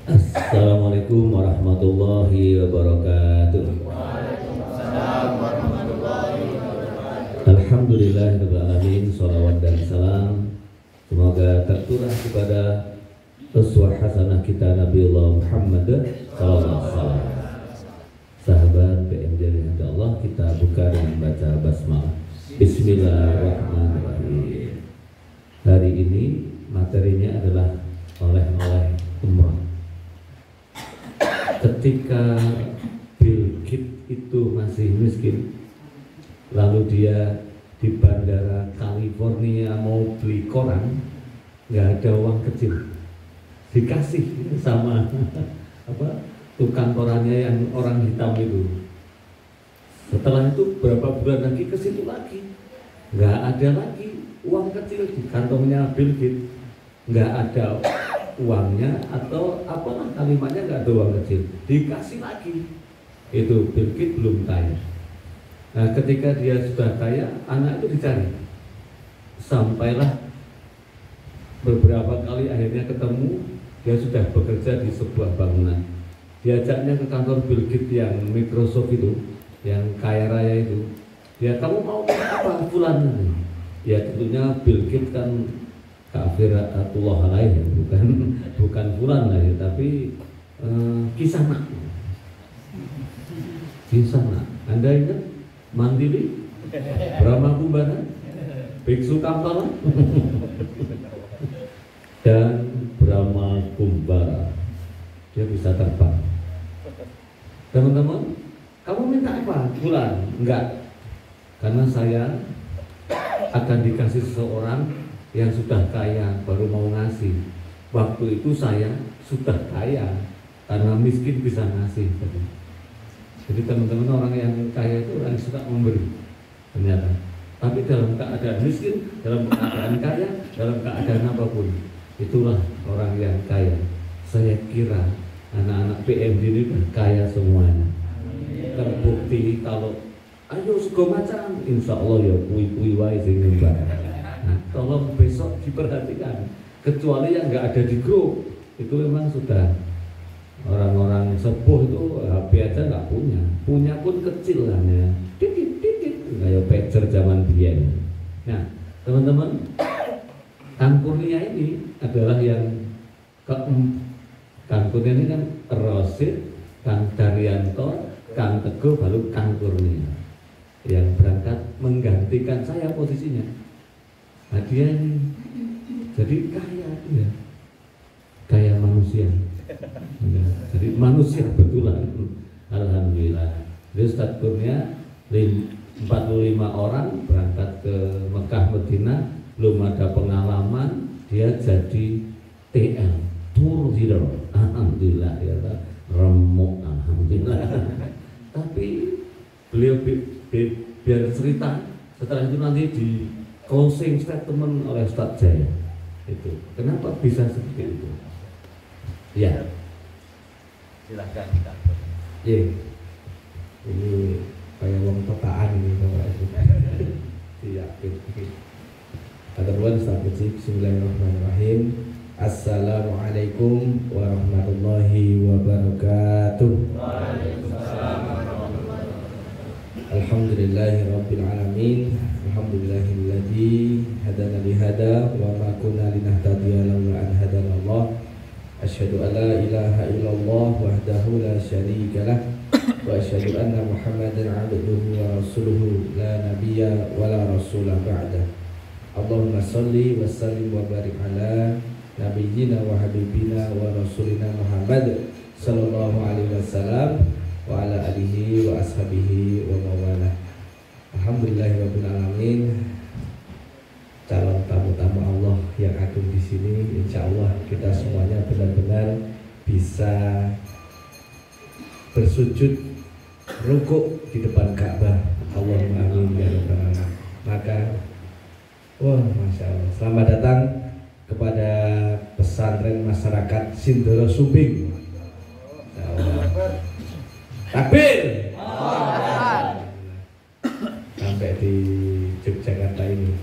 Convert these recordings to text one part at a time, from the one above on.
Assalamualaikum warahmatullahi wabarakatuh. Alhamdulillahirrahmanirrahim. Salawat dan salam semoga tercurah kepada uswah hasanah kita Nabiullah Muhammad sallallahu alaihi wasallam. Sahabat PMJ Allah, kita buka dengan baca basmalah. Bismillahirrahmanirrahim. Hari ini materinya adalah oleh-oleh umrah. Ketika Bill Gates itu masih miskin, lalu dia di bandara California mau beli koran, nggak ada uang kecil, dikasih sama tukang korannya yang orang hitam itu. Setelah itu berapa bulan lagi ke situ lagi, nggak ada lagi uang kecil di kantongnya Bill Gates, nggak ada uangnya, atau apalah kalimatnya, nggak ada uang kecil, dikasih lagi. Itu Bill Gates belum kaya. Nah, ketika dia sudah kaya, anak itu dicari, sampailah beberapa kali akhirnya ketemu. Dia sudah bekerja di sebuah bangunan, diajaknya ke kantor Bill Gates yang Microsoft itu, yang kaya raya itu. Dia, kamu mau apa bulan ini? Ya tentunya Bill Gates kan kafiratullah alaih, bukan bulan lah ya, tapi Kisana. Anda ingat Mandiri, Brahma Kumbara, Biksu Kampala, dan Brahma Kumbara. Dia bisa terbang. Teman-teman, kamu minta apa? Bulan? Enggak. Karena saya akan dikasih seseorang yang sudah kaya, baru mau ngasih. Waktu itu saya sudah kaya, karena miskin bisa ngasih. Jadi teman-teman, orang yang kaya itu orang yang suka memberi ternyata. Tapi dalam keadaan miskin, dalam keadaan kaya, dalam keadaan apapun, itulah orang yang kaya. Saya kira anak-anak PMD ini udah kaya semuanya. Terbukti kalau ayo sego macam, insya Allah ya kui-kui wae sing nyembah. Nah, tolong besok diperhatikan, kecuali yang nggak ada di grup itu memang sudah orang-orang sepuh itu HP aja nggak punya pun kecil lah ya, titit kayak pager zaman biyen. Nah, teman-teman, Kang Kurnia ini adalah yang Kang Kurnia ini kan Rosid, Kang Daryanto, Kang Teguh, baru Kang Kurnia yang berangkat menggantikan saya posisinya. Nah, dia ini jadi kaya manusia. Ya, jadi manusia betulan. Alhamdulillah. Jadi Ustadz Kurnia 45 orang berangkat ke Mekah Medina, belum ada pengalaman, dia jadi TL tour leader. Alhamdulillah ya, remuk alhamdulillah. Tapi beliau biar cerita, setelah itu nanti di closing statement oleh Ustadz Jaya. Itu kenapa bisa seperti itu? Ya, silahkan. Iya, ini kayak wong totaan ini Bapak Ibu. Iya, Katakan Ustaz Kecik. Bismillahirrahmanirrahim. Assalamualaikum warahmatullahi wabarakatuh. Waalaikumsalam. Alhamdulillahi rabbil alamin. Alhamdulillahilladzi hadana lihada wa ma kunna linahtadiya laula an hadana Allah. Asyhadu an la ilaha illallah wahdahu la syarika lah wa asyhadu anna Muhammadan abduhu wa rasuluhu la nabiyya wa la rasulah ba'da. Allahumma shalli wa sallim wa barik ala nabiyyina wa habibina wa rasulina Muhammad sallallahu alaihi wasallam wa ala alihi wa ashabihi wa mawala. Alhamdulillahirabbil alamin. Calon tamu-tamu Allah yang agung di sini, insya Allah kita semuanya benar-benar bisa bersujud rukuk di depan Ka'bah. Allahumma amin ya rabbal alamin. Maka, wah, masya Allah, selamat datang kepada pesantren masyarakat Sindoro Sumbing. Takbir. Sampai di Yogyakarta ini.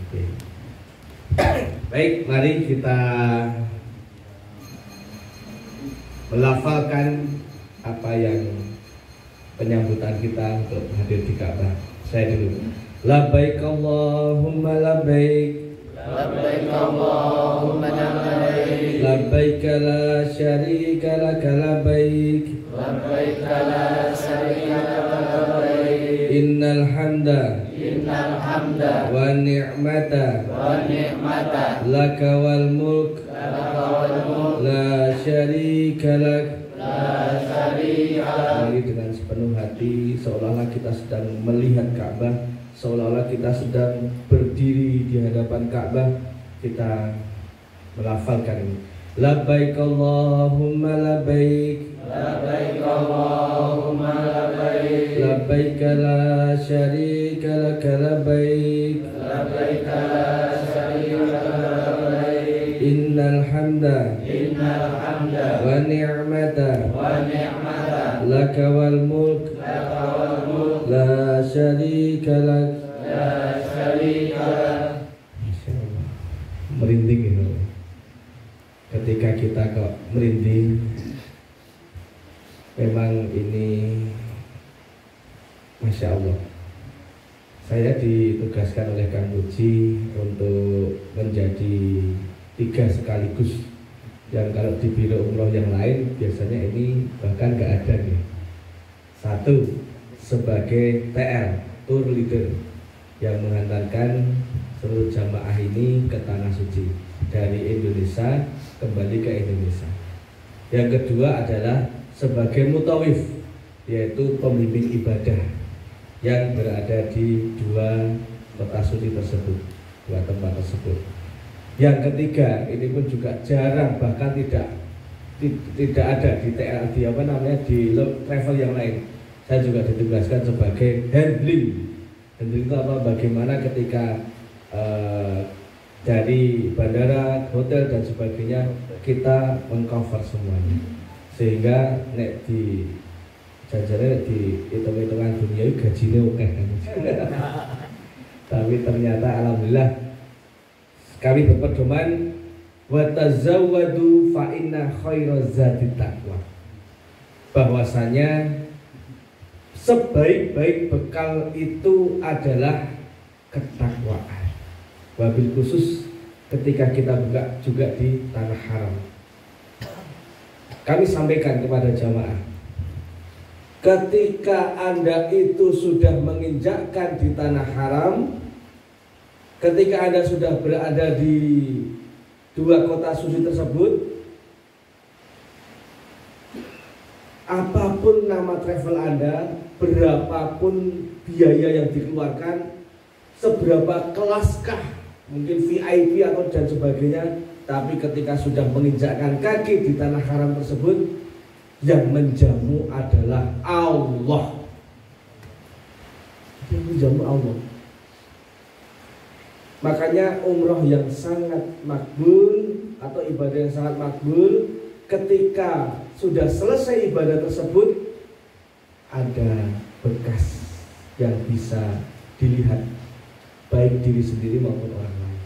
Baik, mari kita melafalkan apa yang penyambutan kita untuk hadir di Ka'bah. Saya dulu. Labbaik Allahumma labbaik. Labbaik Allahumma labbaik. Labbaik la syarika laka labbaik. Labbaik la syarika laka labbaik. Innal hamda wa ni'mata laka wal mulk la syarika lak. Mari dengan sepenuh hati, seolah-olah kita sedang melihat Ka'bah, seolah-olah kita sedang berdiri di hadapan Ka'bah, kita melafalkan ini. Labbaik Allahumma labbaik. Labbaik Allahumma labbaik. Labbaik la syarika laka labbaik. Labbaik la syarika laka labbaik. Innal hamda wa ni'mata laka wal mulk la syarika lak. Merinding itu. Ketika kita kok merinding, memang ini Masya Allah. Saya ditugaskan oleh Kang Muji untuk menjadi 3 sekaligus. Yang kalau di biro umroh yang lain biasanya ini bahkan nggak ada nih. 1 sebagai TL, tour leader, yang menghantarkan seluruh jamaah ini ke Tanah Suci dari Indonesia kembali ke Indonesia. Yang kedua adalah sebagai mutawif, yaitu pembimbing ibadah yang berada di 2 kota suci tersebut, 2 tempat tersebut. Yang ketiga, ini pun juga jarang, bahkan tidak ada di TL, di travel yang lain. Saya juga ditugaskan sebagai handling. Handling itu apa? Bagaimana ketika dari bandara, hotel dan sebagainya kita mengcover semuanya, sehingga nek di jajarnya di hitung-hitungan dunia gajinya oke kan. Tapi ternyata alhamdulillah kami berpedoman wa tazawwadu fa inna khairaz zadi taqwa, bahwasanya sebaik-baik bekal itu adalah ketakwaan. Wabil khusus ketika kita buka juga di tanah haram. Kami sampaikan kepada jamaah, ketika Anda itu sudah menginjakkan di tanah haram, ketika Anda sudah berada di 2 kota suci tersebut, apapun nama travel Anda, berapapun biaya yang dikeluarkan, seberapa kelaskah, mungkin VIP atau dan sebagainya, tapi ketika sudah menginjakkan kaki di tanah haram tersebut, yang menjamu adalah Allah. Yang menjamu Allah. Makanya umroh yang sangat makbul atau ibadah yang sangat makbul, ketika sudah selesai ibadah tersebut, ada bekas yang bisa dilihat, baik diri sendiri maupun orang lain.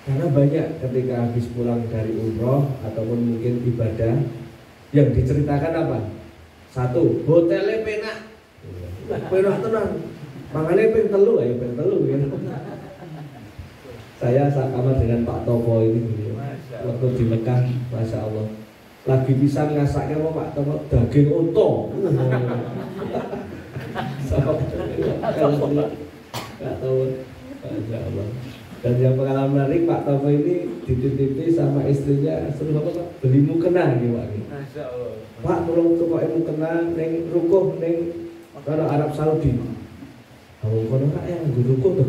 Karena banyak ketika habis pulang dari umroh ataupun mungkin ibadah, yang diceritakan apa? 1, hotelnya penak, penak tenang, makanya pengen telu, gitu. Saya sama dengan Pak Toko ini dulu, waktu di Mekah, Masya Allah, lagi bisa ngasaknya sama Pak Toko daging unta. Sama Pak Toko, Masya Allah. Dan yang pengalaman menarik, Pak Toko ini dititipi sama istrinya suruh apa Pak? Beli mukena nih Pak. Masya Allah. Pak tolong tukoke mukena neng rukuh neng kalau Arab Saudi. Kamu kono kak yang rukuh tuh.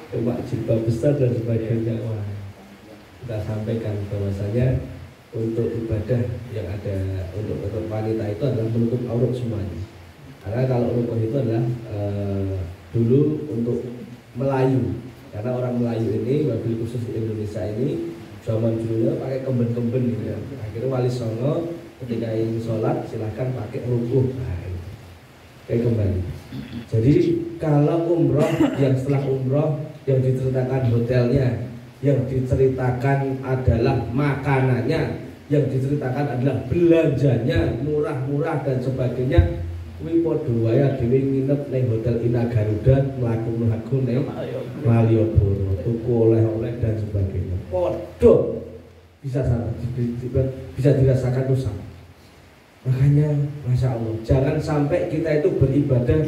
Coba jilbab besar dan sebagainya. Wah, kita sampaikan bahwasanya untuk ibadah yang ada untuk wanita itu adalah menutup aurat semuanya. Karena kalau rukuh itu adalah dulu untuk Melayu, karena orang Melayu ini, wabil khusus di Indonesia ini, zaman dulunya pakai kemben-kemben gitu ya. Akhirnya Wali Songo ketika ingin sholat silahkan pakai rukuh, kayak kembali. Jadi kalau umroh, yang setelah umroh yang diceritakan hotelnya, yang diceritakan adalah makanannya, yang diceritakan adalah belanjanya murah-murah dan sebagainya, kuwi padha wae dhewe nginep ning hotel Ina Garuda mlaku-mlaku ning Malioboro tuku oleh-oleh dan sebagainya, padha bisa dirasakan dosa. Makanya Masya Allah, jangan sampai kita itu beribadah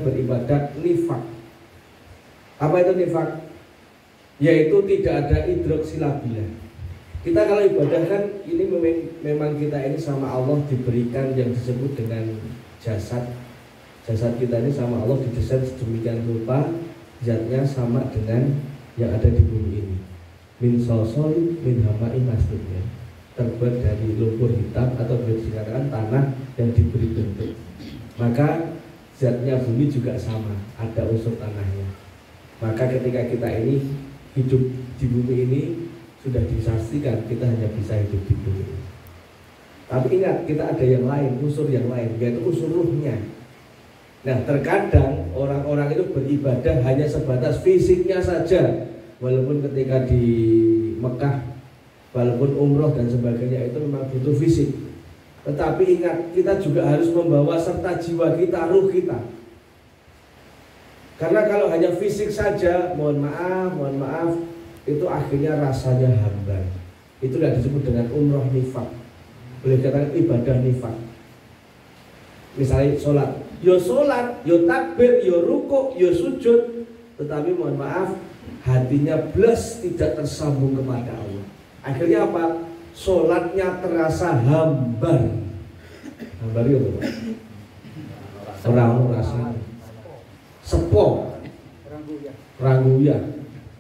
nifak. Apa itu nifak? Yaitu tidak ada idrok silabilah. Kita kalau ibadah kan ini memang kita ini sama Allah diberikan yang disebut dengan jasad. Jasad kita ini sama Allah didesain sedemikian rupa, zatnya sama dengan yang ada di bumi ini. Min sosol min hamain masnudnya, terbuat dari lumpur hitam atau dikatakan tanah yang diberi bentuk. Maka zatnya bumi juga sama, ada unsur tanahnya. Maka ketika kita ini hidup di bumi ini sudah disaksikan kita hanya bisa hidup di bumi. Tapi ingat, kita ada yang lain, unsur yang lain, yaitu unsur ruhnya. Nah, terkadang orang-orang itu beribadah hanya sebatas fisiknya saja. Walaupun ketika di Mekah, walaupun umroh dan sebagainya itu memang butuh fisik, tetapi ingat, kita juga harus membawa serta jiwa kita, ruh kita. Karena kalau hanya fisik saja, mohon maaf, itu akhirnya rasanya hambar. Itulah disebut dengan umroh nifak. Boleh dikatakan ibadah nifak. Misalnya sholat, yo takbir, yo rukuk, yo sujud, tetapi mohon maaf, hatinya belas tidak tersambung kepada Allah. Akhirnya apa? Sholatnya terasa hambar. Hambar itu apa? Orang rasa sepo, rangguya,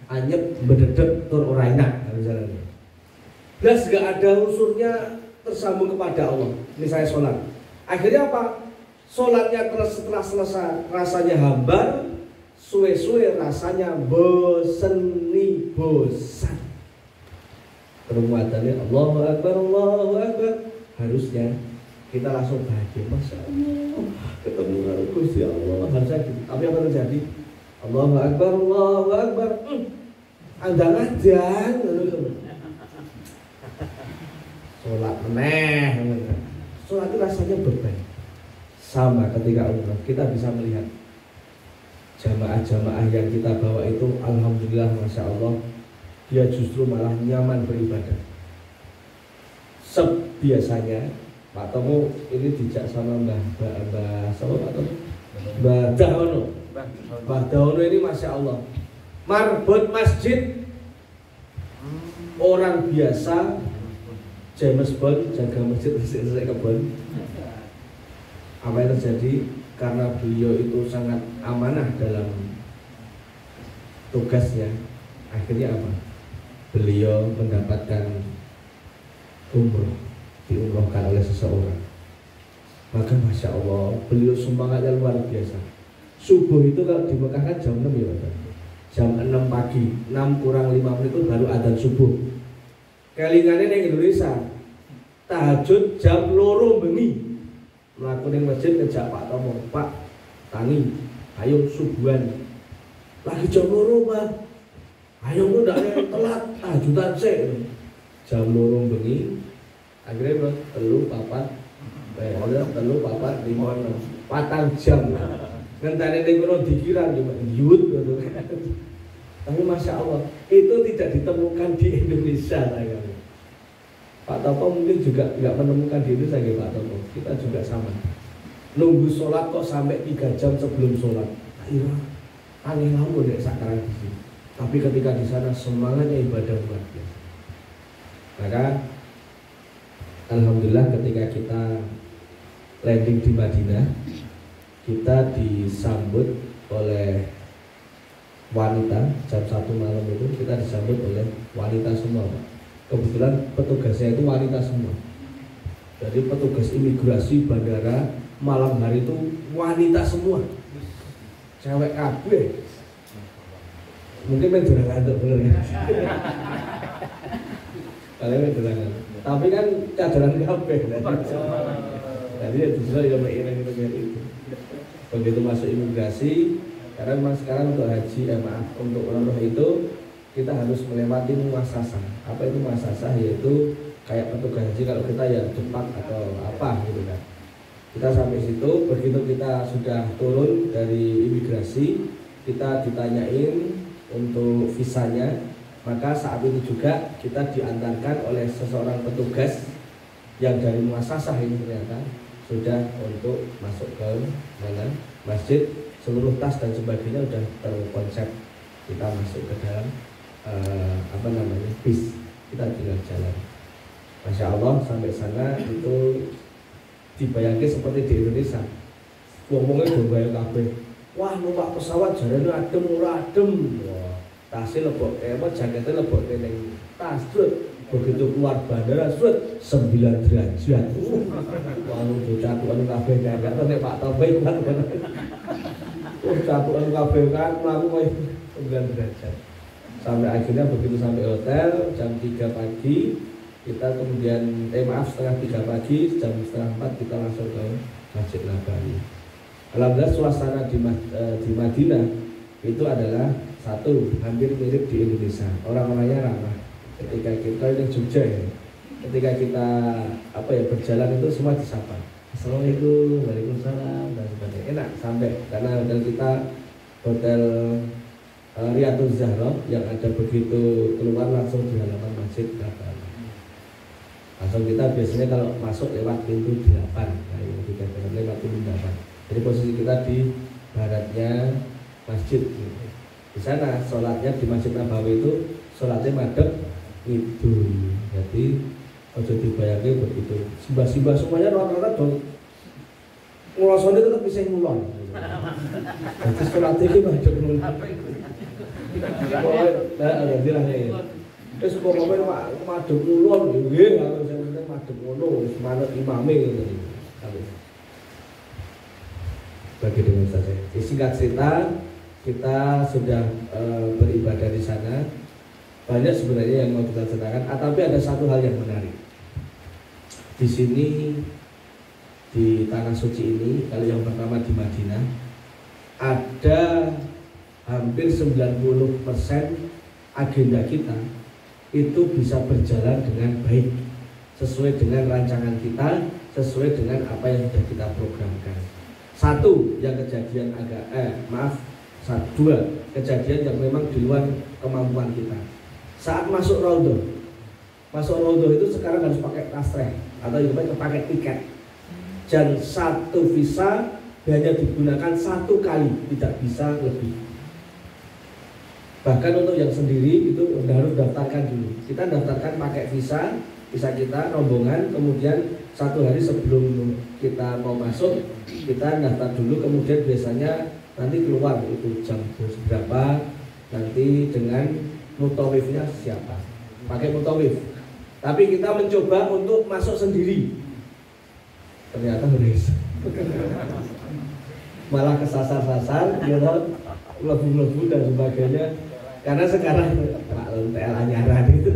anyep, bededek, tur ora enak misalnya. Belas gak ada unsurnya tersambung kepada Allah. Misalnya sholat, akhirnya apa? Sholatnya setelah selesai rasanya hambar, suwe-suwe rasanya bosan. Permuatannya Allahu Akbar, harusnya kita langsung bahagia, Masya Allah, ketemu Gusti Allah, harusnya gitu. Tapi apa terjadi? Allahu Akbar, andang-andang, sholat meneh, sholat itu rasanya beban. Sama ketika umrah, kita bisa melihat jamaah-jamaah yang kita bawa itu, alhamdulillah, Masya Allah, dia justru malah nyaman beribadah. Biasanya Pak Tomo ini dijak sama Mbah Dahono. Mbah Dahono ini Masya Allah, marbot masjid, orang biasa, James Bond jaga masjid selesai kebun. Apa yang terjadi? Karena beliau itu sangat amanah dalam tugasnya, akhirnya apa? Beliau mendapatkan umroh, diumrohkan oleh seseorang. Maka Masya Allah, beliau semangatnya luar biasa. Subuh itu kalau di Mekah kan jam 6 ya, jam 6 pagi, 6 kurang 5 menit itu baru adzan subuh. Kelingannya di Indonesia, tahajud jam 2 bengi. Melakukan masjid ngejak Pak Tomo, Pak Tani, ayo subuhan. Lagi jam 2 Pak, ayo udah telat, tahajudan sih. Jam 2 bengi, akhirnya telu papat 5 patang jam. Ngenteni ning kono dikira yut. Tapi Masya Allah, itu tidak ditemukan di Indonesia. Pak Toto mungkin juga nggak menemukan di Indonesia ya Pak Toto. Kita juga sama. Nunggu sholat kok sampai 3 jam sebelum sholat. Iya, aneh lamun deh sekarang di sini. Tapi ketika di sana semangatnya ibadah luar biasa. Maka alhamdulillah ketika kita landing di Madinah, kita disambut oleh wanita. Jam 1 malam itu kita disambut oleh wanita semua, Pak. Kebetulan petugasnya itu wanita semua. Jadi petugas imigrasi bandara malam hari itu wanita semua, cewek kabeh. Mungkin menjurangan tuh bener ya. Kalian menjurangan. Tapi kan cadaran kabeh. Jadi justru yang mengiring itu. Begitu masuk imigrasi, karena memang sekarang untuk haji, untuk umroh itu kita harus melewati muasasah. Apa itu muasasah? Yaitu kayak petugas haji kalau kita ya cepat atau apa gitu kan. Kita sampai situ, begitu kita sudah turun dari imigrasi, kita ditanyain untuk visanya, maka saat itu juga kita diantarkan oleh seseorang petugas yang dari muasasah ini ternyata sudah untuk masuk ke mana masjid, seluruh tas dan sebagainya sudah terkonsep, kita masuk ke dalam bis, kita tinggal jalan. Masya Allah sampai sana itu dibayangkan seperti di Indonesia, ngomongnya berbayang kabeh. Wah, numpak pesawat jarane adem ora adem. Wah, tasnya lebok jaketnya lebok ning tas. Begitu keluar bandara 9 derajat. Wah, lu catukan kabeh gak nek Pak Taufik kan. Catukan kabeh kan mlaku koyo 9 derajat. Sampai akhirnya begitu sampai hotel jam 3 pagi, kita kemudian setengah 3 pagi, jam setengah 4 kita langsung ke Masjid Nabawi. Alhamdulillah suasana di Madinah itu adalah satu, hampir mirip di Indonesia. Orang-orangnya ramah. Ketika kita ini Jogja ya, ketika kita berjalan itu semua disapa. Assalamualaikum, waalaikumsalam dan sebagainya. Enak sampai karena hotel kita hotel Riyadhuz Zahra yang ada begitu keluar langsung di halaman Masjid Nabawi. Langsung kita biasanya kalau masuk lewat pintu 8, nah yang kita lewat pintu 8. Jadi posisi kita di baratnya masjid. Di sana sholatnya di Masjid Nabawi itu sholatnya madhep ngidul. Jadi ojo dibayangke begitu. Simbah-simbah semuanya rata-rata dong. Ngulosone tetep bisa ngulon. Jadi sholatnya iki madhep ngulon. Nah, dirane. Wis pokoke madhep ngulon nggih, kalau sing penting madhep ngono wis manut imame ngono. Bagi dengan saja. Singkat cerita, kita sudah beribadah di sana. Banyak sebenarnya yang mau kita ceritakan, tapi ada satu hal yang menarik. Di sini di tanah suci ini, kalau yang pertama di Madinah, ada hampir 90% agenda kita itu bisa berjalan dengan baik, sesuai dengan rancangan kita, sesuai dengan apa yang sudah kita programkan. Satu yang kejadian dua kejadian yang memang di luar kemampuan kita. Saat masuk Raudhah itu sekarang harus pakai tasreh atau juga pakai tiket. Dan satu visa hanya digunakan 1 kali, tidak bisa lebih. Bahkan untuk yang sendiri itu harus daftarkan dulu. Kita daftarkan pakai visa kita rombongan, kemudian 1 hari sebelum kita mau masuk kita daftar dulu, kemudian biasanya nanti keluar itu jam berapa, nanti dengan mutawifnya siapa, pakai mutawif. Tapi kita mencoba untuk masuk sendiri, ternyata beres. Malah kesasar-sasar, lebu-lebu dan sebagainya. Karena sekarang TL anyaran itu.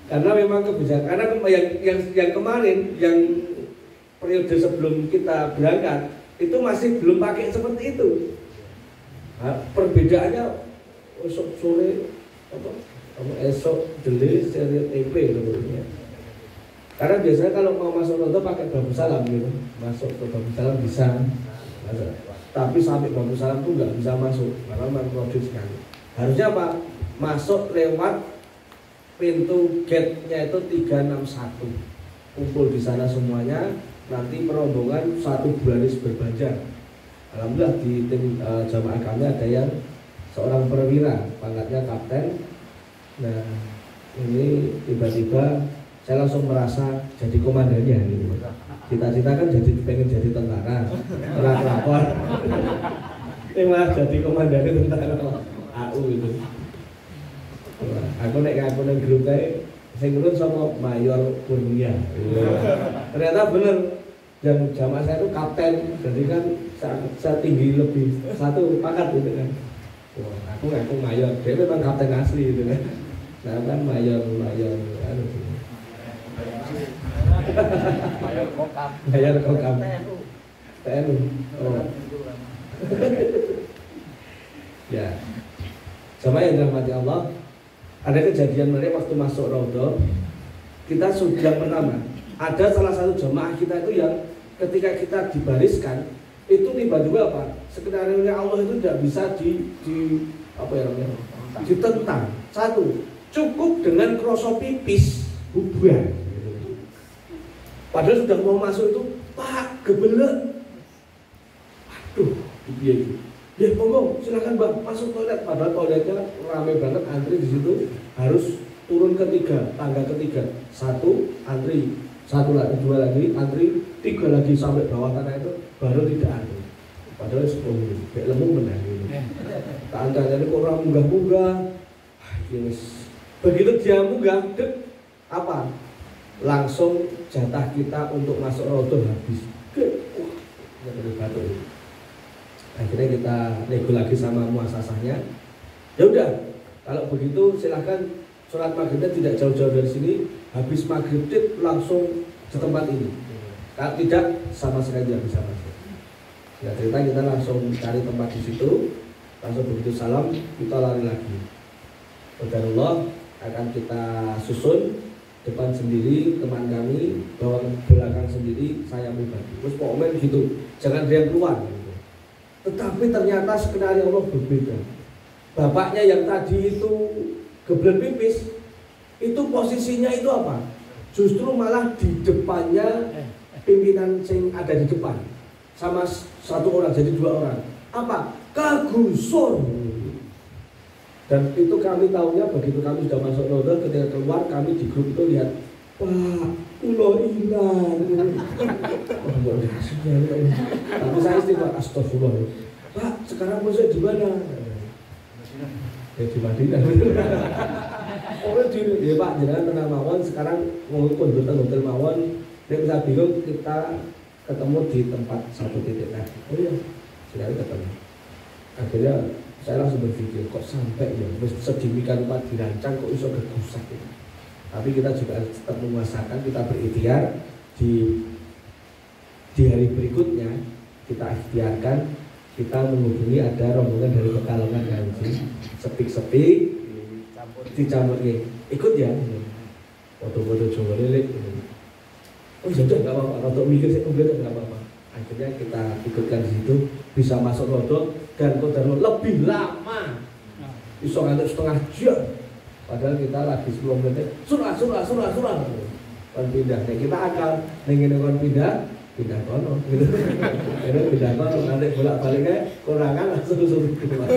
Karena memang kebijakan, karena yang kemarin, yang periode sebelum kita berangkat itu masih belum pakai seperti itu. Nah, perbedaannya esok sore esok delis seri TP namanya. Karena biasanya kalau mau masuk Raudhah pakai bambu salam gitu, masuk ke bambu salam bisa, tapi sampai bambu salam tuh nggak bisa masuk karena memang kredit sekali. Harusnya apa? Masuk lewat pintu gate-nya itu 361, kumpul di sana semuanya, nanti perombongan 1 bulan berbanjar. Alhamdulillah di tim jamaah kami ada yang seorang perwira, pangkatnya kapten. Nah ini tiba-tiba saya langsung merasa jadi komandannya gitu. Cita-cita kan pengen jadi tentara, lapor. Ini malah jadi komandannya tentara AU itu. Aku nek nang grup kae sing ngurus sama Mayor Kurnia. Ternyata bener yang jamaah saya itu kapten, jadi kan saya tinggi lebih 1 pangkat gitu kan. Wah, aku mayor, dia memang kapten asli gitu kan. Nah kan mayor Mayor kokam. TNU. Oh. Ya. Sama yang dirahmati Allah, ada kejadian menarik waktu masuk Raudhah. kita sudah yang pertama, ada salah satu jemaah kita itu yang ketika kita dibariskan itu tiba-tiba apa? Skenario Allah itu tidak bisa apa ya namanya? Ditentang. Satu, cukup dengan kroso pipis bubar. Padahal sudah mau masuk itu, Pak, gebelek. Aduh, dia itu. Ya monggo, silakan Bang, masuk toilet. Padahal toiletnya ramai banget, antri di situ harus turun ketiga, tangga ketiga. Satu, antri. Satu lagi, dua lagi, antri. Tiga lagi sampai bawah tanah itu baru tidak antri. Padahal 10 menit, kayak lemung menang gitu. Tandanya ini kok orang munggah-munggah. Begitu dia munggah, apa? Langsung jatah kita untuk masuk rodo habis. Akhirnya kita nego lagi sama muasasahnya. Ya udah, kalau begitu silahkan sholat maghribnya tidak jauh-jauh dari sini. Habis maghrib langsung di tempat ini. Kalau tidak, sama sekali tidak bisa masuk. Ya cerita kita langsung cari tempat di situ. Langsung begitu salam kita lari lagi. Qadarullah akan kita susun depan sendiri teman kami, belakang sendiri saya pribadi. Terus pokoknya gitu, jangan dia keluar. Gitu. Tetapi ternyata skenario Allah berbeda. Bapaknya yang tadi itu geblek pipis, itu posisinya itu apa? Justru malah di depannya pimpinan yang ada di depan, sama satu orang jadi dua orang. Apa? Kagusur. Dan itu kami tahunya begitu kami sudah masuk roda, ketika keluar kami di grup itu lihat, wah, ulo ilang. Tapi saya istighfar, astagfirullah. Pak, sekarang musik di mana? Ya di Madinah. Ya Pak, jangan tenang mawon. Sekarang mau hotel mawon. Dia bisa bingung, kita ketemu di tempat satu titik lagi. Oh iya, sudah ketemu. Akhirnya saya langsung berpikir, kok sampai ya sedemikian rupa dirancang kok bisa bergusah gitu. Tapi kita juga tetap menguasakan, kita berikhtiar di hari berikutnya kita ikhtiarkan, kita menghubungi ada rombongan dari Pekalongan Ganji, sepik-sepik dicampur ikut ya, foto-foto Jawa Lele. Oh sudah nggak apa-apa, untuk mikir saya nggak apa-apa. Akhirnya kita ikutkan di situ, bisa masuk rodo dan kodarul lebih lama, bisa ngantuk setengah jam. Padahal kita lagi 10 menit, surah. Kon pindah, kita akan nengen kon pindah kono, gitu. Pindah kono, nanti bolak-baliknya kurangan langsung suruh keluar.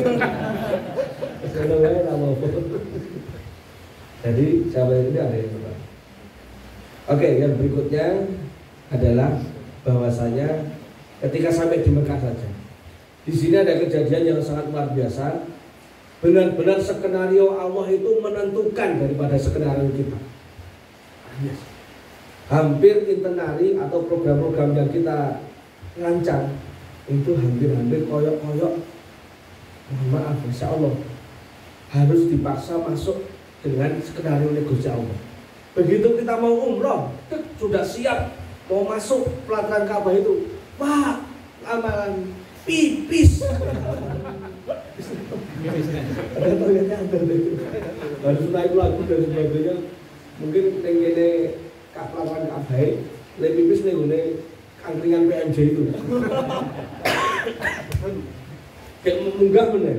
Jadi sahabat ini ada yang berbeda. Oke, yang berikutnya adalah bahwasanya ketika sampai di Mekah saja, di sini ada kejadian yang sangat luar biasa. Benar-benar skenario Allah itu menentukan daripada skenario kita. Yes. Hampir itinerary atau program-program yang kita rancang itu hampir koyok-koyok. Maaf, insya Allah harus dipaksa masuk dengan skenario negosiasi Allah. Begitu kita mau umroh, sudah siap mau masuk pelataran Ka'bah itu, Pak, amalan pipis. Ada toiletnya ada itu. Harus naik lagu dan sebagainya. Mungkin pengennya pelataran Ka'bah, le pipis nih gune angkringan PMJ itu. Kayak munggah bener,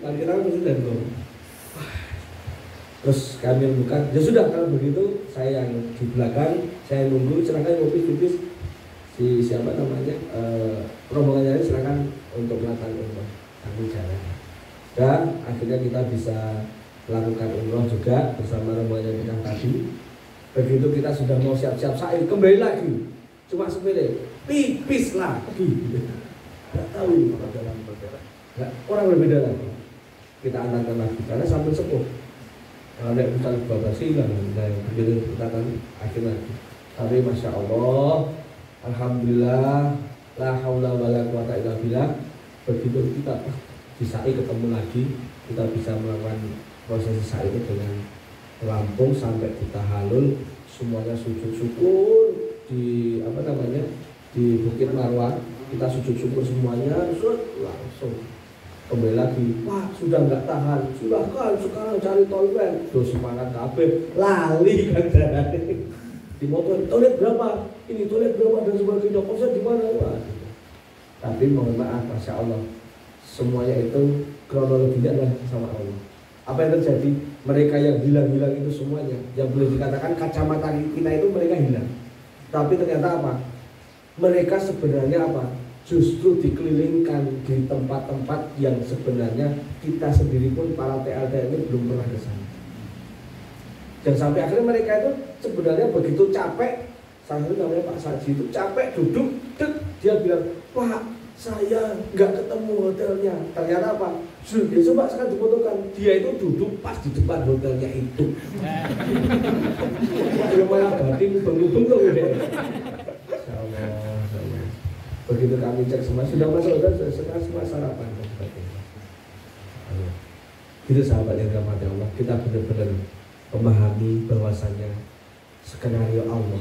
kan kita kan mesti dari bawah. Terus kami bukan, ya sudah kalau begitu saya yang di belakang, saya nunggu, silakan pipis si siapa namanya rombongannya ini silakan untuk melakukan umroh kami jalan. Dan akhirnya kita bisa melakukan umroh juga bersama rombongan kita tadi. Begitu kita sudah mau siap-siap sa'i, kembali lagi cuma sepele pipis lagi. Nggak tahu ini orang berbeda lagi. Kita antarkan lagi karena sambil sepuh. Ada misalnya babasi kan, dan begitu kita akan akhir lagi. Tapi masya Allah, alhamdulillah, la haula wala quwata illa billah. Begitu kita di sa'i ketemu lagi, kita bisa melakukan proses sa'i itu dengan rampung sampai kita halul, semuanya sujud syukur di apa namanya di Bukit Marwah. Kita sujud syukur semuanya, langsung Kembali lagi, Pak sudah nggak tahan, silahkan sekarang cari toilet. Terus semangat kabeh, lali kan jalannya. Di motor, toilet berapa? Ini toilet berapa dan sebagainya. Kosnya di mana? Wah. Tapi mohon maaf, Masya Allah, semuanya itu kronologinya adalah sama Allah. Apa yang terjadi? Mereka yang hilang-hilang itu semuanya, yang boleh dikatakan kacamata kita itu mereka hilang. Tapi ternyata apa? Mereka sebenarnya apa? Justru dikelilingkan di tempat-tempat yang sebenarnya kita sendiri pun para TLT ini belum pernah ke sana. Dan sampai akhirnya mereka itu sebenarnya begitu capek. Salah satu namanya Pak Saji itu capek duduk, dia bilang, Pak saya nggak ketemu hotelnya. Ternyata apa? Ya coba sekarang difotokan, dia itu duduk pas di depan hotelnya itu. Dia malah batin bentuk-bentuk deh. Begitu kami cek semua sudah masuk hotel, sekarang semua sarapan dan sebagainya. Itu sahabat yang dirahmati Allah, kita benar-benar memahami bahwasanya skenario Allah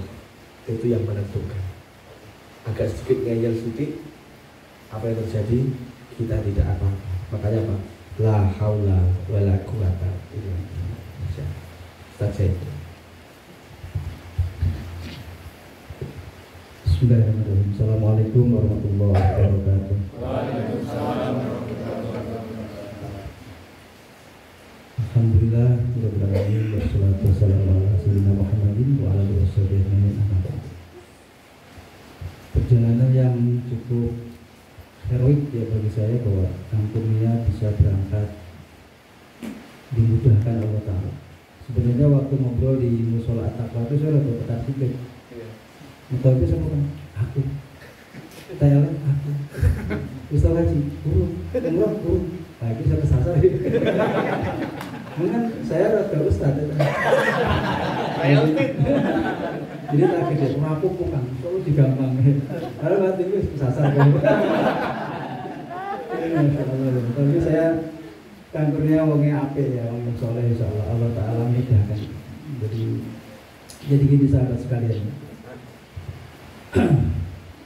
itu yang menentukan. Agak sedikit ngeyel sedikit, apa yang terjadi kita tidak apa-apa. Makanya apa? La haula wala quwata illa billah. Saja itu. Bismillahirrahmanirrahim. Assalamualaikum warahmatullahi wabarakatuh. Waalaikumsalam warahmatullahi wabarakatuh. Alhamdulillah, Rabbil wassalatu wassalamu ala sayyidina Muhammadin wa ala alihi wasallam. Perjalanan yang cukup heroik ya bagi saya bahwa kampungnya bisa berangkat dimudahkan Allah Ta'ala. Sebenarnya waktu ngobrol di Musola At-Taqwa itu saya udah petak tiket. Tapi saya bukan aku, Thailand aku, Ustaz Haji burung, umroh burung, lagi saya kesasar. Mungkin saya rada Ustaz. Jadi lagi dia mabuk bukan, selalu digampang. Kalau nanti itu kesasar. Tapi saya kantornya wongnya ape ya, wong soleh insyaallah Allah Ta'ala mudahkan. Jadi gini sahabat sekalian.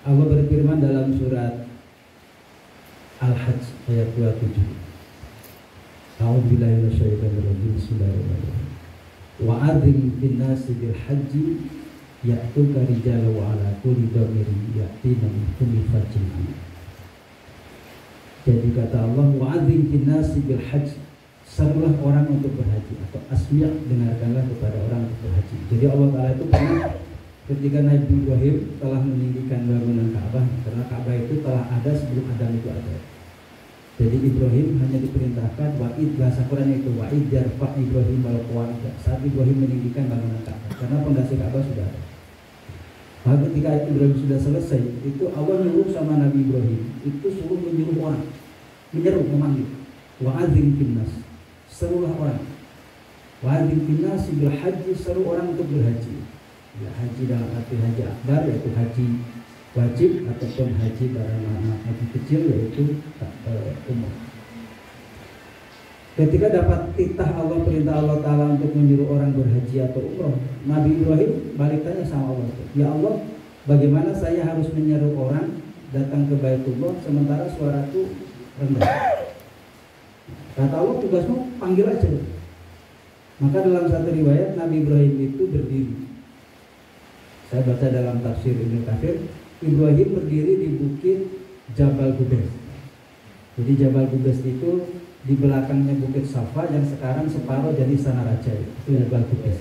Allah berfirman dalam surat Al-Hajj ayat 27. A'udzubillahi minasyaitonir rajim. Bismillahirrahmanirrahim. Wa'adzim bin-nasi bil hajji ya'tuka rijalan wa 'ala kulli dhamirin ya'tina min kulli fajjin. Jadi kata Allah, wa'adzim bin-nasi bil hajj, serulah orang untuk berhaji, atau asmi' dengarkanlah kepada orang untuk berhaji. Jadi Allah Ta'ala itu pernah ketika Nabi Ibrahim telah meninggikan bangunan Ka'bah, karena Ka'bah itu telah ada sebelum Adam itu ada. Jadi Ibrahim hanya diperintahkan wa'id, bahasa Quran itu wa'id yarfa' Ibrahim al-qawaida, saat Ibrahim meninggikan bangunan Ka'bah, karena pondasi Ka'bah sudah ada. Maka ketika Ibrahim sudah selesai, itu Allah nyuruh sama Nabi Ibrahim, itu suruh menyuruh orang, menyeru, memanggil, wa'adzim finnas, serulah orang, wa'adzim finnas bil haji, seru orang untuk berhaji. Ya, haji dalam arti haji akbar yaitu haji wajib, ataupun haji dalam makna haji kecil yaitu umrah. Ketika dapat titah Allah, perintah Allah Ta'ala untuk menyuruh orang berhaji atau umrah, Nabi Ibrahim balik tanya sama Allah, ya Allah, bagaimana saya harus menyeru orang datang ke Baitullah sementara suaraku rendah? Kata Allah, tugasmu panggil aja. Maka dalam satu riwayat Nabi Ibrahim itu berdiri. Saya baca dalam tafsir Ibnu Katsir, Ibrahim berdiri di bukit Jabal Qubais. Jadi Jabal Qubais itu di belakangnya bukit Safa yang sekarang separuh jadi Istana Raja, itu Jabal Qubais.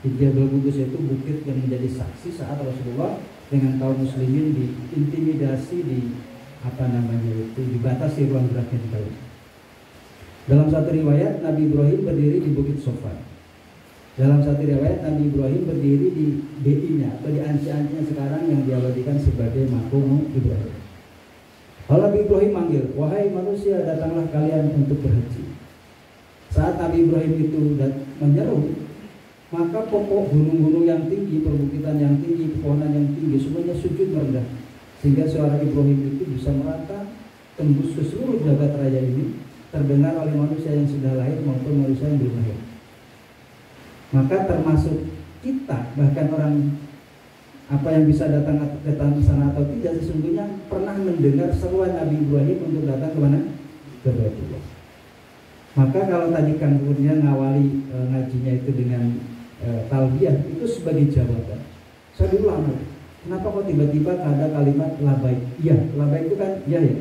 Di Jabal Qubais itu bukit yang menjadi saksi saat Rasulullah dengan kaum muslimin diintimidasi, dibatasi ruang geraknya di kaum. Dalam satu riwayat Nabi Ibrahim berdiri di bukit Safa. Dalam satu riwayat Nabi Ibrahim berdiri di BI-nya atau di anci-ancinya sekarang yang diabadikan sebagai Maqam Ibrahim. Lalu Nabi Ibrahim manggil, wahai manusia, datanglah kalian untuk berhaji. Saat Nabi Ibrahim itu menyeru, maka pokok gunung-gunung yang tinggi, perbukitan yang tinggi, pepohonan yang tinggi, semuanya sujud merendah, sehingga suara Ibrahim itu bisa merata tembus ke seluruh jagat raya ini, terdengar oleh manusia yang sudah lahir maupun manusia yang belum lahir. Maka termasuk kita, bahkan orang apa yang bisa datang ke sana atau tidak, sesungguhnya pernah mendengar seruan Nabi Ibrahim untuk datang ke mana? Baitullah. Maka kalau tadi Kang Kurnia ngawali ngajinya itu dengan talbiyah, itu sebagai jawaban. Saya dulu lama, kenapa kok tiba-tiba ada kalimat labaik? Iya, labaik itu kan iya ya,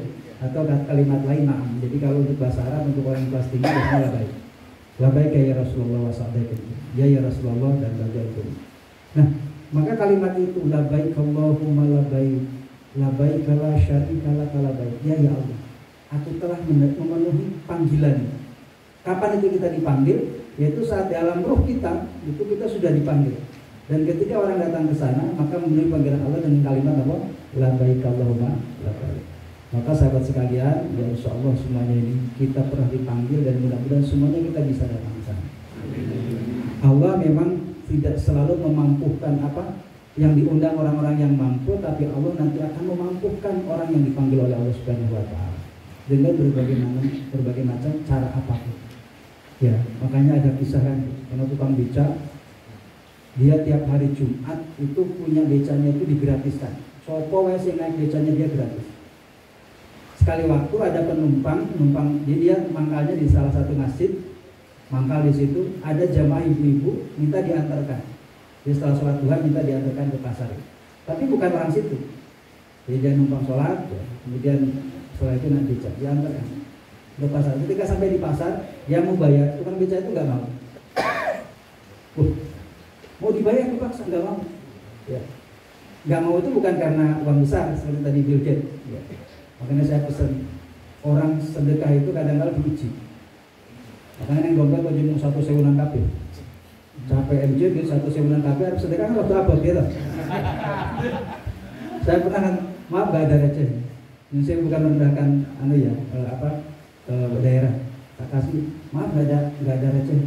atau kalimat lain na'am. Jadi kalau untuk bahasa Arab untuk orang kelas tinggi biasanya labaik. Labaik ya Rasulullah wa sa'daik. Ya Rasulullah dan bagianku. Nah, maka kalimat itu labaik Allahumma labaik, labaik la syarika lak labaik. Ya Allah, aku telah memenuhi panggilan. Kapan itu kita dipanggil? Yaitu saat di alam roh kita, itu kita sudah dipanggil. Dan ketika orang datang ke sana, maka memenuhi panggilan Allah dengan kalimat apa? Labaik Allahumma labaik. Maka sahabat sekalian, ya insya Allah semuanya ini kita pernah dipanggil dan mudah-mudahan semuanya kita bisa datang ke sana. Allah memang tidak selalu memampukan apa yang diundang orang-orang yang mampu, tapi Allah nanti akan memampukan orang yang dipanggil oleh Allah Subhanahu wa Ta'ala dengan berbagai macam cara apapun. Ya, makanya ada kisah kan, karena tukang beca, dia tiap hari Jumat itu punya becanya itu digratiskan. Sopo wes yang naik becanya dia gratis. Sekali waktu ada penumpang, jadi dia mangkalnya di salah satu masjid, mangkal di situ, ada jamaah ibu-ibu minta diantarkan. Dia setelah sholat duha minta diantarkan ke pasar. Tapi bukan orang situ. Jadi dia numpang sholat, ya. Kemudian setelah itu nanti beca, diantarkan ke pasar. Ketika sampai di pasar, dia mau bayar, tukang beca itu nggak mau. Mau dibayar dipaksa, nggak mau. Ya. Nggak mau itu bukan karena uang besar seperti tadi Bill Gates. Ya. Makanya saya pesan, orang sedekah itu kadang-kadang diuji. Makanya yang dompet kalau jumlah 1 sewunan kabeh. Capek MJ di 1 sewunan kabeh harus sedekah kan waktu apa gitu. Saya pernah, maaf gak ada receh. Ini saya bukan merendahkan daerah. Tak kasih, maaf gak ada receh.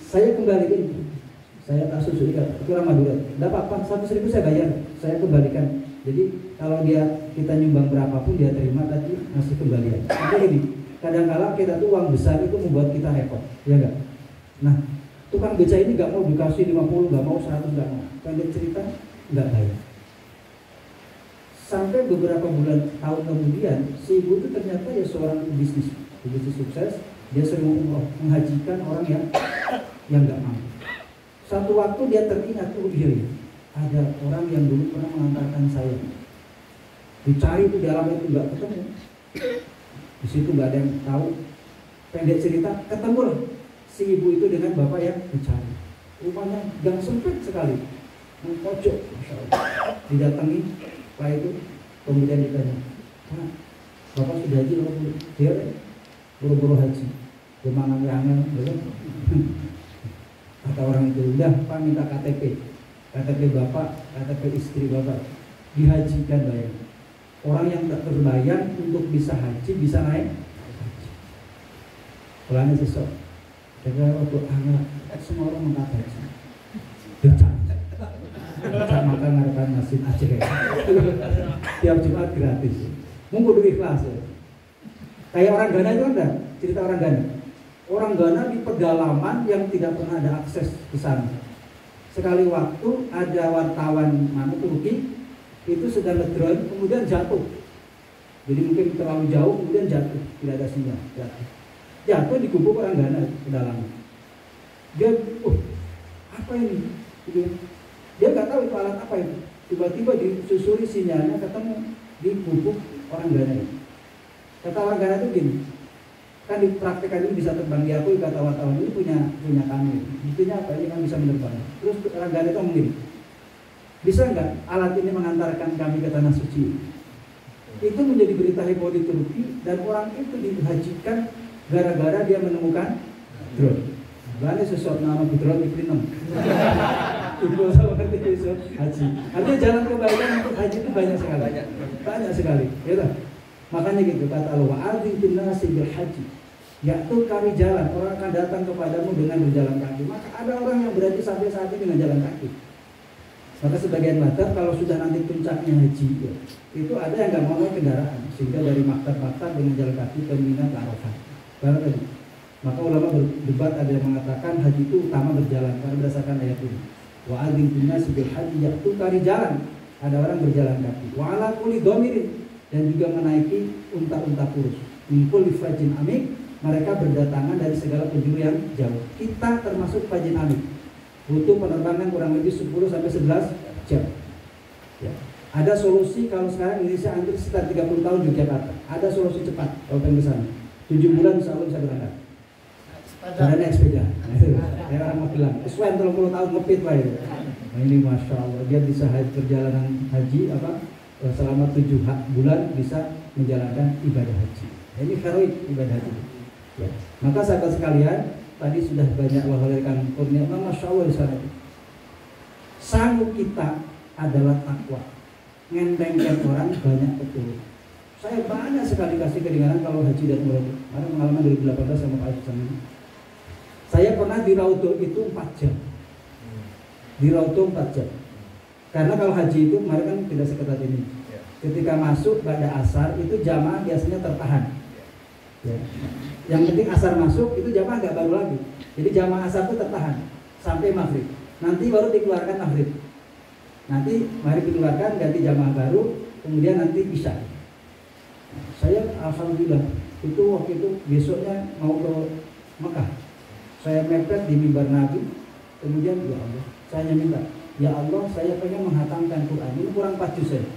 Saya kembalikan. Saya tak susu ikat, itu orang Madura. Tidak apa-apa, 100.000 saya bayar, saya kembalikan. Jadi kalau kita nyumbang berapapun dia terima, tadi masih kembalian. Tapi ini kadang-kadang kita tuh uang besar itu membuat kita repot, ya enggak? Nah, tukang beca ini nggak mau dikasih 50, nggak mau 100, nggak mau. Pendek cerita, nggak bayar. Sampai beberapa tahun kemudian, si ibu itu ternyata ya seorang bisnis sukses. Dia sering umroh, menghajikan orang yang nggak mampu. Satu waktu dia teringat, ada orang yang dulu pernah mengantarkan saya. Dicari itu di alam itu nggak ketemu. Di situ nggak ada yang tahu. Pendek cerita, ketemulah si ibu itu dengan bapak yang dicari. Rumahnya gang sempit sekali, pojok, masya Allah. Didatangi, setelah itu kemudian ditanya, bapak sudah haji loh? Dia buru-buru haji, kemangan yangan, kata orang itu, udah Pak minta KTP bapak, KTP istri bapak, dihajikan bayar. Orang yang tak terbayang untuk bisa haji, bisa naik haji. Pelanya sesok, saya waktu anak, semua orang mengatakan haji. Becak makan ngarepan masjid Aceh. Tiap Jumat gratis. Mungkin ikhlas ya. Kayak orang Ghana itu ada cerita orang Ghana. Orang Ghana di pedalaman yang tidak pernah ada akses ke sana. Sekali waktu ada wartawan Turki itu sedang ngedrone, kemudian jatuh. Jadi mungkin terlalu jauh, kemudian jatuh, tidak ada sinyal, jatuh di gubuk orang Ghana pedalaman. Dia, apa ini? Dia nggak tahu itu alat apa itu. Tiba-tiba disusuri sinyalnya ketemu di gubuk orang Ghana. Kata orang Ghana itu gini, kan dipraktekkan ini bisa terbang, diakui kata wartawan ini punya kami. Buktinya apa? Ini kan bisa menerbang. Terus orang Ghana itu ngomong gini, bisa nggak alat ini mengantarkan kami ke tanah suci? Itu menjadi berita heboh di Turki dan orang itu dihajikan gara-gara dia menemukan drone. Lalu sesuatu nama drone Ibrinem. Ibu sama ngerti besok haji. Artinya jalan kebaikan untuk haji itu banyak sekali. Ya, makanya gitu kata Allah, wa'adzim bin nasi bil haji. Yaitu kami jalan, orang akan datang kepadamu dengan berjalan kaki. Maka ada orang yang berarti sampai saat ini dengan jalan kaki. Maka sebagian madhab kalau sudah nanti puncaknya haji, ya, itu ada yang nggak mau naik kendaraan, sehingga dari maktab-maktab dengan jalan kaki ke Mina ke Arafah. Maka ulama berdebat, ada yang mengatakan haji itu utama berjalan karena berdasarkan ayat ini. Wa'adzim bin nasi bil haji, yaitu kari jalan. Ada orang berjalan kaki. Wa'ala kulli dhamirin, dan juga menaiki unta-unta kurus. Mingkul di fajin amik, mereka berdatangan dari segala penjuru yang jauh. Kita termasuk fajin amik, butuh penerbangan kurang lebih 10 sampai 11 jam. Ya. Ada solusi kalau sekarang Indonesia hampir sekitar 30 tahun Yogyakarta. Ada solusi cepat kalau pengen ke sana. 7 bulan insya Allah bisa berangkat. Karena naik sepeda. Kayak orang Magelang. Sesuai 30 tahun ngepit lah itu. Nah ini masya Allah dia bisa perjalanan haji selama 7 bulan bisa menjalankan ibadah haji. Ini heroik ibadah haji. Ya. Maka sahabat sekalian, tadi sudah banyak wawasan kurnia, masya Allah di sana. Sanggup kita adalah takwa. Ngentengkan orang banyak betul. Saya banyak sekali kasih keringanan kalau haji dan umrah. Karena pengalaman 2018 sama Pak Aisyah ini. Saya pernah di Raudhah itu 4 jam. Di Raudhah 4 jam. Karena kalau haji itu kemarin kan tidak seketat ini. Ketika masuk pada asar itu jamaah biasanya tertahan. Ya. Yang penting asar masuk itu jamaah nggak baru lagi. Jadi jamaah asar itu tertahan sampai maghrib. Nanti baru dikeluarkan maghrib. Nanti mari dikeluarkan ganti jamaah baru, kemudian nanti isya. Saya alhamdulillah itu waktu itu besoknya mau ke Mekah. Saya mepet di mimbar Nabi, kemudian ya Allah, saya minta, ya Allah saya pengen menghatamkan Quran, ini kurang 4 juz saya.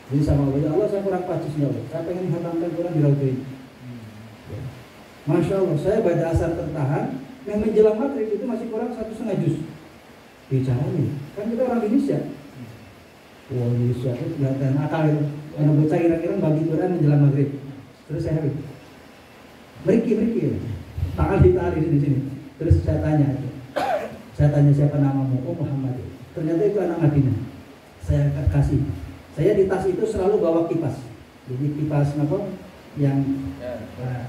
Jadi sama Allah, ya Allah saya kurang 4 juz ya Allah, saya pengen menghatamkan Quran di Raudhah ini. Ya. Masya Allah, saya baca asar tertahan, yang menjelang maghrib itu masih kurang 1,5 juz. Bicara nih, kan kita orang Indonesia. Wah Indonesia itu kelihatan akal itu. Yang bocah kira-kira bagi Quran menjelang maghrib. Terus saya habis. Meriki. Ta'al di sini. Terus saya tanya siapa namamu? Oh Muhammad. Ternyata itu anak Madinah. Saya kasih. Saya di tas itu selalu bawa kipas. Jadi kipas apa? Yang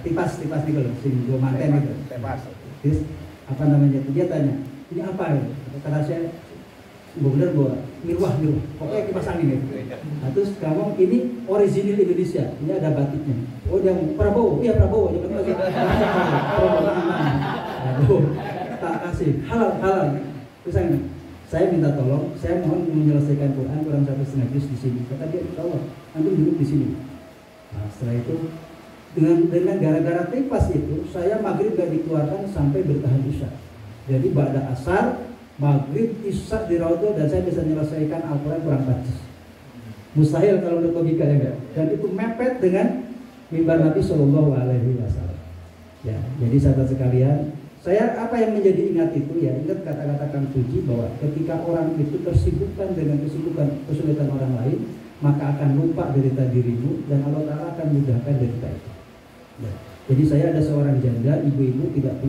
tipas itu loh, sing dua manten itu. Terus apa namanya? Dia tanya, ini apa ya? Kata saya, benar bahwa mirwah. Pokoknya kipas angin itu. Nah, terus kamu ini original Indonesia. Ini ada batiknya. Oh dia Prabowo, iya Prabowo. Jangan lagi. Prabowo. Tak kasih halal. Terus saya minta tolong, saya mohon menyelesaikan Quran kurang 1,5 juz di sini. Kata dia, insya Allah, antum duduk di sini. Nah, setelah itu dengan gara-gara tipas itu, saya maghrib gak dikeluarkan sampai bertahan isya. Jadi ba'da asar, maghrib, isya di Raudhah dan saya bisa menyelesaikan Al-Quran kurang 4 juz. Mustahil kalau menurut logika ya enggak. Dan itu mepet dengan mimbar Nabi Shallallahu Alaihi Wasallam. Ya, jadi sahabat sekalian, saya apa yang menjadi ingat itu ya, ingat kata-kata Kang Suji bahwa ketika orang itu tersibukkan dengan kesulitan orang lain, maka akan lupa derita dirimu dan Allah Taala akan mudahkan derita itu. Ya. Jadi saya ada seorang janda, ibu-ibu tidak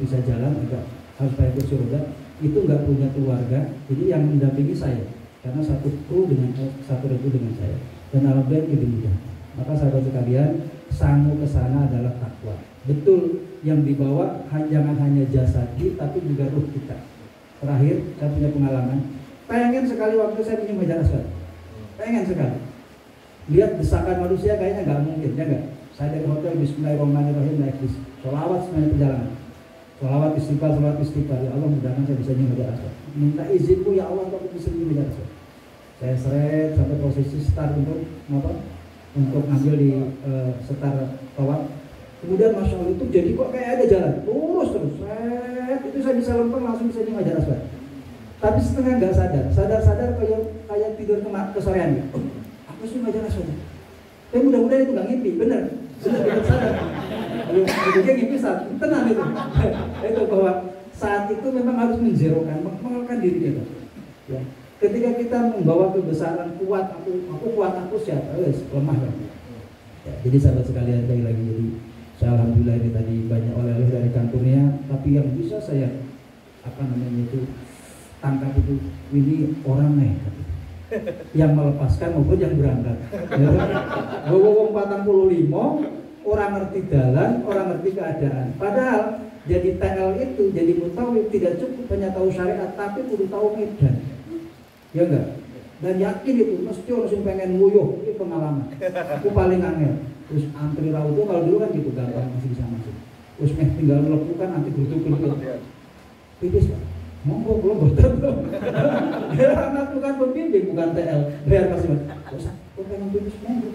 bisa jalan, juga harus bayar ke surga, itu nggak punya keluarga, jadi yang mendampingi saya. Karena satu retu dengan saya dan alhamdulillah itu mudah. Maka sahabat sekalian, sangu ke sana adalah takwa. Betul yang dibawa jangan hanya jasadi tapi juga ruh kita. Terakhir saya punya pengalaman. Pengen sekali waktu saya minum Hajar Aswad. Pengen sekali. Lihat desakan manusia kayaknya nggak mungkin, ya nggak? Saya dari hotel Bismillahirrahmanirrahim naik bis. Sholawat semuanya perjalanan. Sholawat istighfar, ya Allah mudah-mudahan saya bisa nyium Hajar Aswad. Minta izinku ya Allah untuk bisa nyium Hajar Aswad. Saya seret sampai posisi start untuk ngambil di setar tawaf. Kemudian masya Allah itu jadi kok kayak ada jalan terus. Itu saya bisa lempeng langsung bisa nyium Hajar Aswad. Tapi setengah nggak sadar kayak tidur kesorean ya. Aku sih Hajar Aswad. Tapi mudah-mudahan itu nggak ngimpi, bener sadar. Kalau dia ngimpi saat tenang itu. Itu bahwa saat itu memang harus menzerokan, mengenalkan diri kita. Ya. Ketika kita membawa kebesaran kuat, aku kuat, aku siap, lemah kan. Ya, jadi sahabat sekalian sekali lagi, jadi saya alhamdulillah ini tadi banyak oleh-oleh dari kantornya, tapi yang bisa saya tangkap itu ini orang nekat. Yang melepaskan maupun yang berangkat. Wong 45 orang ngerti jalan, orang ngerti keadaan. Padahal jadi TL itu, jadi mutawif tidak cukup hanya tahu syariat, tapi kudu tahu medan. Ya enggak? Dan yakin itu mesti orang pengen nguyuh, itu pengalaman. Aku paling angel. Terus antri Raudhah kalau dulu kan gitu gampang masih bisa masuk. Terus tinggal melepukan nanti grutuk-grutuk. Pipis Pak. Monggo belum boten. Ya anak bukan pembimbing bukan TL. Biar kasih. Kok pengen pipis monggo.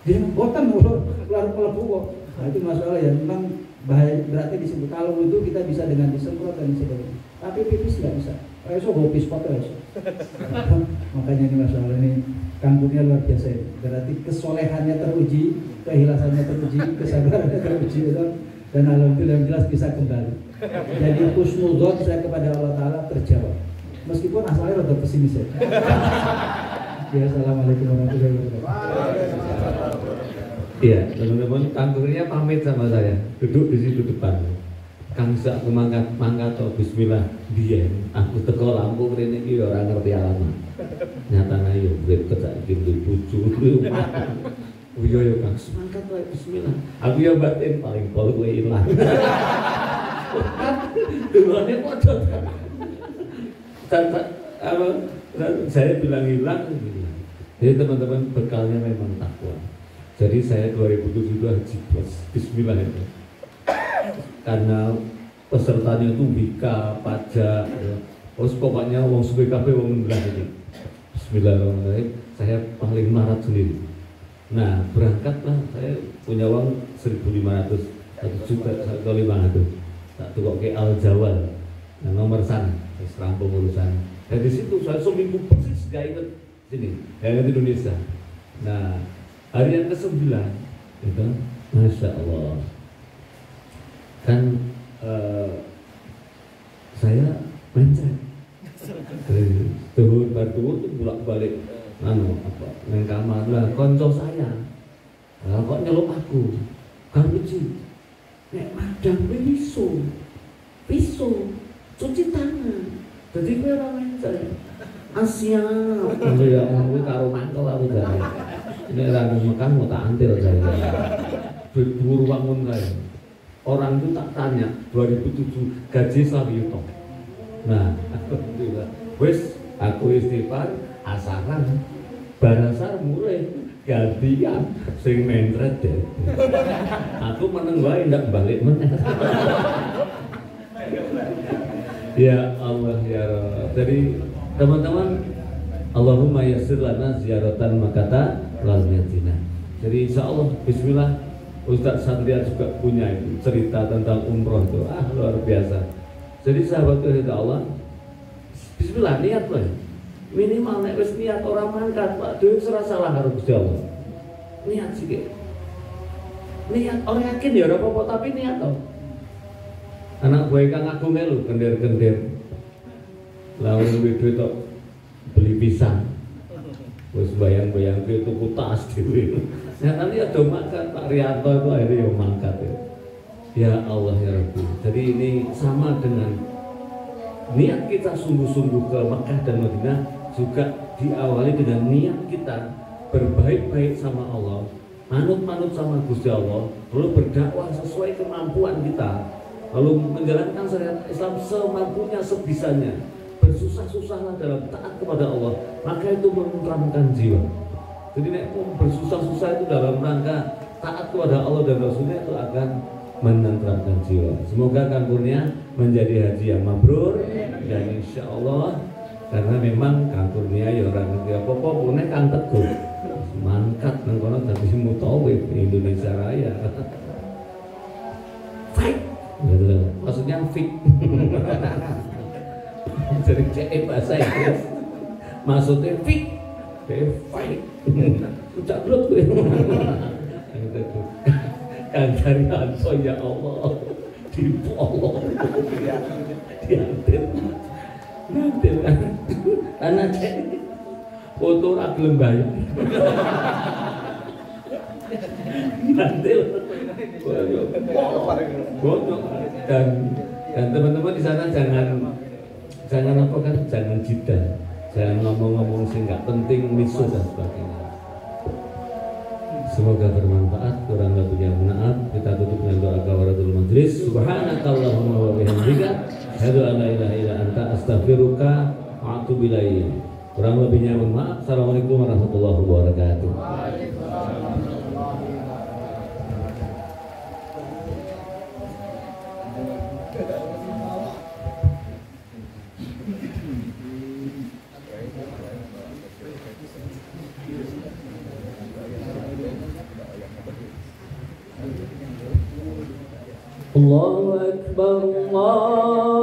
Dia boten keluar kelebu kok. Nah itu masalah ya, memang bahaya, berarti disebut kalau itu kita bisa dengan disemprot dan sebagainya. Tapi pipis nggak bisa. Eso go pispot eso. Makanya ini masalah ini kampungnya luar biasa ini. Berarti kesolehannya teruji, keikhlasannya teruji, kesabarannya teruji, dan alhamdulillah yang jelas bisa kembali. Jadi husnudzon saya kepada Allah Taala terjawab. Meskipun asalnya rada pesimis ya. Ya, assalamualaikum warahmatullahi wabarakatuh. Iya, teman-teman, kantornya pamit sama saya, duduk di situ depan. Kang sak mangkat atau bismillah dia. Aku teko lampu rene iki ora ngerti alamat. Nyatane yo brek kecak iki bojo. Iya yo Kang, mangkat wae bismillah. Aku yo batin paling pol kowe ilang. Dulane padha. Saya bilang hilang. Jadi teman-teman bekalnya memang takwa. Jadi saya 2007 haji plus bismillah itu. Karena pesertanya itu bika, pajak, ya. Terus pokoknya wong suwe kabeh wong ngelah itu. Bismillahirrahmanirrahim. Saya paling marat sendiri. Nah, berangkatlah saya punya uang 1.500, 1 juta, 1.500. Tak tukok ke Al Jawal. Nah, nomor sana, terus rampung urusan. Dari situ saya seminggu persis gak inget sini, gak inget Indonesia. Nah, hari yang ke-9 itu, Masya Allah. Kan saya mencret dari tuhun baru tuh bolak-balik neng kamar lah konco saya kok nyeluk aku kamu sih nek madang pisau cuci tangan jadi gue orang mencret Asia ya ngomong karo mangkel aku jare ini orang Mekah mau tak antil saya buru bangun saya. Orang itu tak tanya 2007 gaji Sawyuto. Nah, alhamdulillah. Wes aku istighfar asaran barasar mulai gantian sing mentret deh. Aku meneng wae ndak balik meneh. Ya Allah ya Rabb. Jadi teman-teman Allahumma yassir lana ziyaratan makata wal madinah. Jadi insyaallah bismillah Ustaz Satria juga punya itu cerita tentang umroh itu luar biasa. Jadi sahabat dari Allah, bismillah niat lah. Minimal nek wis niat orang mangkat, Pak duit serasalah karo Gusti Allah. Niat sih. Niat orang yakin ya ora apa-apa tapi niat toh. Anak gue Kang Agung lho gender-gender. Lalu duit tok beli pisang. Wis bayang-bayang itu tas dhewe. Nyatanya ada makan Pak Rianto itu akhirnya yang mangkat ya. Ya Allah ya Rabbi. Jadi ini sama dengan niat kita sungguh-sungguh ke Mekah dan Madinah juga diawali dengan niat kita berbaik-baik sama Allah, manut-manut sama Gusti Allah, lalu berdakwah sesuai kemampuan kita, lalu menjalankan syariat Islam semampunya sebisanya, bersusah-susahlah dalam taat kepada Allah, maka itu menenteramkan jiwa. Jadi nek bersusah-susah itu dalam rangka taat kepada Allah dan Rasulnya itu akan menenteramkan jiwa. Semoga kampurnya menjadi haji yang mabrur dan insya Allah karena memang kampurnya ya orang ngerti apa-apa punya Kang Teguh mangkat nengkono tapi mutawif Indonesia Raya. Fight, maksudnya fit. Jadi CE bahasa Inggris maksudnya fit. Fight, ucap belut gue. Kang Daryanto ya Allah, dipolong, diantil, karena cek foto ragilem bayar, diantil, botol, dan teman-teman di sana jangan apa kan, jangan jidal. Jangan ngomong-ngomong sih nggak penting, misu dan sebagainya. Semoga bermanfaat, kurang lebihnya maaf. Kita tutup dengan doa kafaratul majlis. Subhanakallahumma wa bihamdika, asyhadu an la ilaha illa anta, astaghfiruka wa atubu ilaik. Kurang lebihnya maaf. Assalamualaikum warahmatullahi wabarakatuh. Allahu Akbar, Allah